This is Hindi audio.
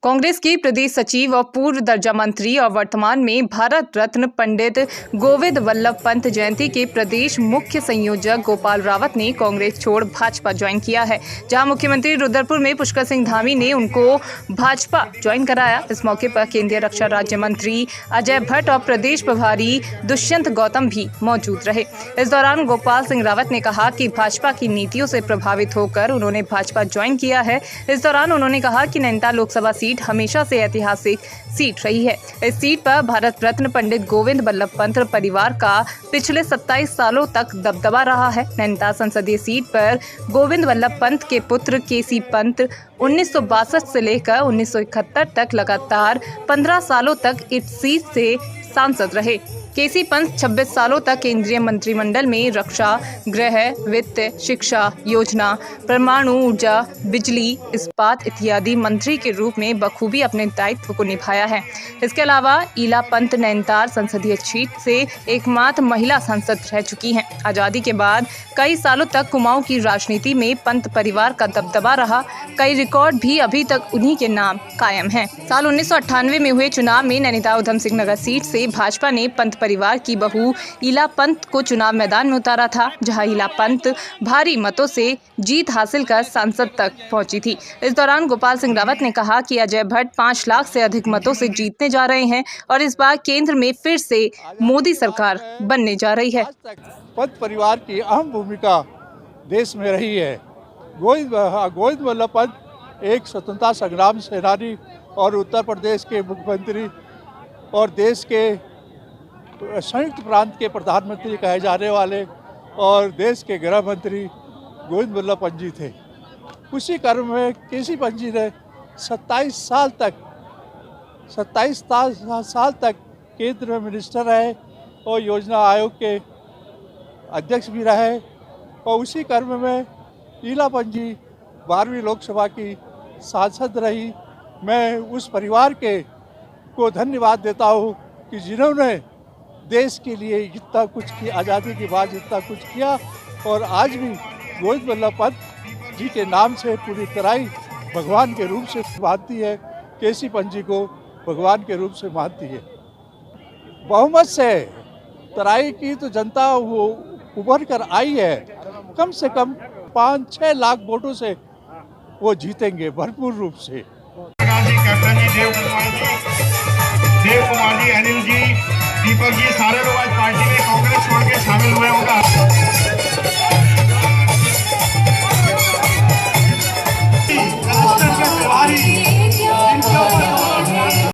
कांग्रेस के प्रदेश सचिव और पूर्व दर्जा मंत्री और वर्तमान में भारत रत्न पंडित गोविंद वल्लभ पंत जयंती के प्रदेश मुख्य संयोजक गोपाल रावत ने कांग्रेस छोड़ भाजपा ज्वाइन किया है। जहां मुख्यमंत्री रुद्रपुर में पुष्कर सिंह धामी ने उनको भाजपा ज्वाइन कराया। इस मौके पर केंद्रीय रक्षा राज्य मंत्री अजय भट्ट और प्रदेश प्रभारी दुष्यंत गौतम भी मौजूद रहे। इस दौरान गोपाल सिंह रावत ने कहा कि भाजपा की नीतियों से प्रभावित होकर उन्होंने भाजपा ज्वाइन किया है। इस दौरान उन्होंने कहा कि नैनीताल लोकसभा सीट हमेशा से ऐतिहासिक सीट रही है। इस सीट पर भारत रत्न पंडित गोविंद वल्लभ पंत परिवार का पिछले 27 सालों तक दबदबा रहा है। नैनीताल संसदीय सीट पर गोविंद वल्लभ पंत के पुत्र केसी पंत 1962 से लेकर 1971 तक लगातार 15 सालों तक इस सीट से सांसद रहे। केसी पंत 26 सालों तक केंद्रीय मंत्रिमंडल में रक्षा, गृह, वित्त, शिक्षा, योजना, परमाणु ऊर्जा, बिजली, इस्पात इत्यादि मंत्री के रूप में बखूबी अपने दायित्व को निभाया है। इसके अलावा ईला पंत नैनीताल संसदीय सीट से एकमात्र महिला सांसद रह चुकी हैं। आज़ादी के बाद कई सालों तक कुमाऊं की राजनीति में पंत परिवार का दबदबा रहा। कई रिकॉर्ड भी अभी तक उन्हीं के नाम कायम हैं। साल 1998 में हुए चुनाव में नैनीताल उधम सिंह नगर सीट से भाजपा ने पंत परिवार की बहू ईला पंत को चुनाव मैदान में उतारा था, जहां ईला पंत भारी मतों से जीत हासिल कर सांसद तक पहुंची थी। इस दौरान गोपाल सिंह रावत ने कहा कि अजय भट्ट 5 लाख से अधिक मतों से जीतने जा रहे हैं और इस बार केंद्र में फिर से मोदी सरकार बनने जा रही है। पंत परिवार की अहम भूमिका देश में रही है। गोविंद वल्लभ पंत एक स्वतंत्रता संग्राम सेनानी और उत्तर प्रदेश के मुख्यमंत्री और देश के संयुक्त प्रांत के प्रधानमंत्री कहे जाने वाले और देश के गृह मंत्री गोविंद वल्लभ पंत जी थे। उसी क्रम में केसी पंत जी ने 27 साल तक केंद्र में मिनिस्टर रहे और योजना आयोग के अध्यक्ष भी रहे। और उसी क्रम में ईला पंत जी 12वीं लोकसभा की सांसद रही। मैं उस परिवार को धन्यवाद देता हूँ कि जिन्होंने देश के लिए इतना कुछ किया, आज़ादी के बाद इतना कुछ किया और आज भी गोविंद वल्लभ पंत जी के नाम से पूरी तराई भगवान के रूप से मानती है। केसी पंत जी को भगवान के रूप से मानती है। बहुमत से तराई की तो जनता वो उभर कर आई है। कम से कम 5-6 लाख वोटों से वो जीतेंगे भरपूर रूप से। देव कुमार जी, अनिल जी, दीपक जी, सारे लोग आज पार्टी में कांग्रेस छोड़ के शामिल हुए होगा।